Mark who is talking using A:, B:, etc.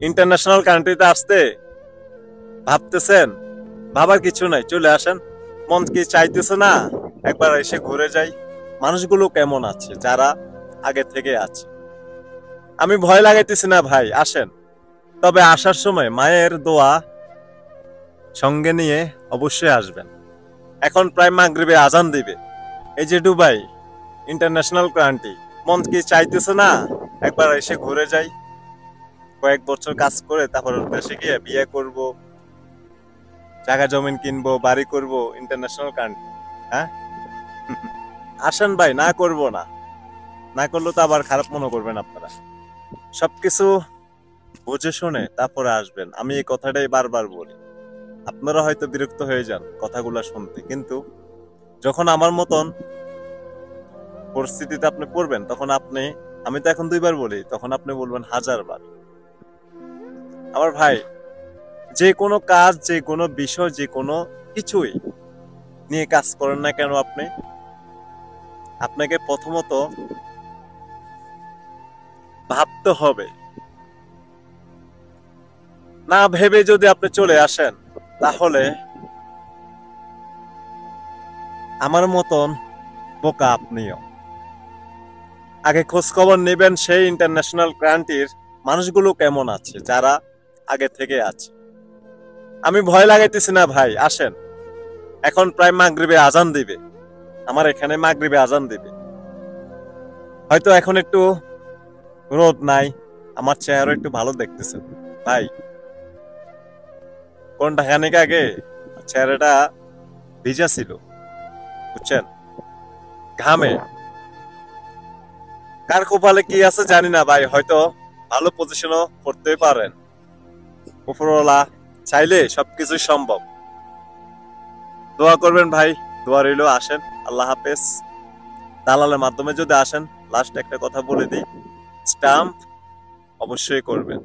A: International কান্ট্রিতে আসতে ভাবতেছেন? ভাবার কিছু নাই, চলে আসেন। মন কি চাইতেছে না একবার এসে ঘুরে যাই? মানুষগুলো কেমন আছে যারা আগে থেকে আছে? আমি ভয় লাগাইতেছি না ভাই, আসেন। তবে আসার সময় মায়ের দোয়া সঙ্গে নিয়ে অবশ্যই আসবেন। এখন প্রায় মাগরিবে আজান দিবে। এই যে দুবাই ইন্টারন্যাশনাল কান্ট্রি, মন কি চাইতেছে না একবার এসে ঘুরে যাই? কয়েক বছর কাজ করে তারপর দেশে গিয়ে বিয়ে করব, জায়গা জমিন কিনবো, বাড়ি করব ইন্টারন্যাশনাল কান্ট্রি। হ্যাঁ, আসেন ভাই, না করব না। না করলে তো আবার খারাপ মনে করবেন আপনারা। সবকিছু বুঝে শুনে তারপরে আসবেন, আমি এই কথাটাই বারবার বলি। আপনারা হয়তো বিরক্ত হয়ে যান কথাগুলো শুনতে, কিন্তু যখন আমার মতন পরিস্থিতিতে আপনি পড়বেন তখন আপনি, আমি তো এখন 2 বার বলি, তখন আপনি বলবেন 1000 বার। আমার ভাই, যে কোনো কাজ, যে কোনো বিষয়, যে কোনো কিছুই নিয়ে কাজ করেন না কেন আপনি, আপনাকে প্রথমত ভাবতে হবে। না ভেবে যদি আপনি চলে আসেন, তাহলে আমার মতন বোকা আপনিও। আগে খোঁজ খবর নেবেন সেই ইন্টারন্যাশনাল কান্ট্রির মানুষগুলো কেমন আছে যারা আগে থেকে আছে। আমি ভয় লাগাইতেছি না ভাই, আসেন। এখন প্রায় মাগরিবে আজান দিবে, আমার এখানে মাগরিবে আজান দিবে। হয়তো এখন একটু রোদ নাই, আমার চেহারা একটু ভালো দেখতেছেন ভাই। কোনটা খানিক আগে চেহারাটা ভিজা ছিল, বুঝছেন, ঘামে। কার কপালে কি আছে জানি না ভাই, হয়তো ভালো পজিশনও করতে পারেন। উপরওয়ালা চাইলে সবকিছু সম্ভব। দোয়া করবেন ভাই, দোয়া রইল। আসেন, আল্লাহ হাফেজ। দালালের মাধ্যমে যদি আসেন, লাস্ট একটা কথা বলে দিই, স্টাম্প অবশ্যই করবেন।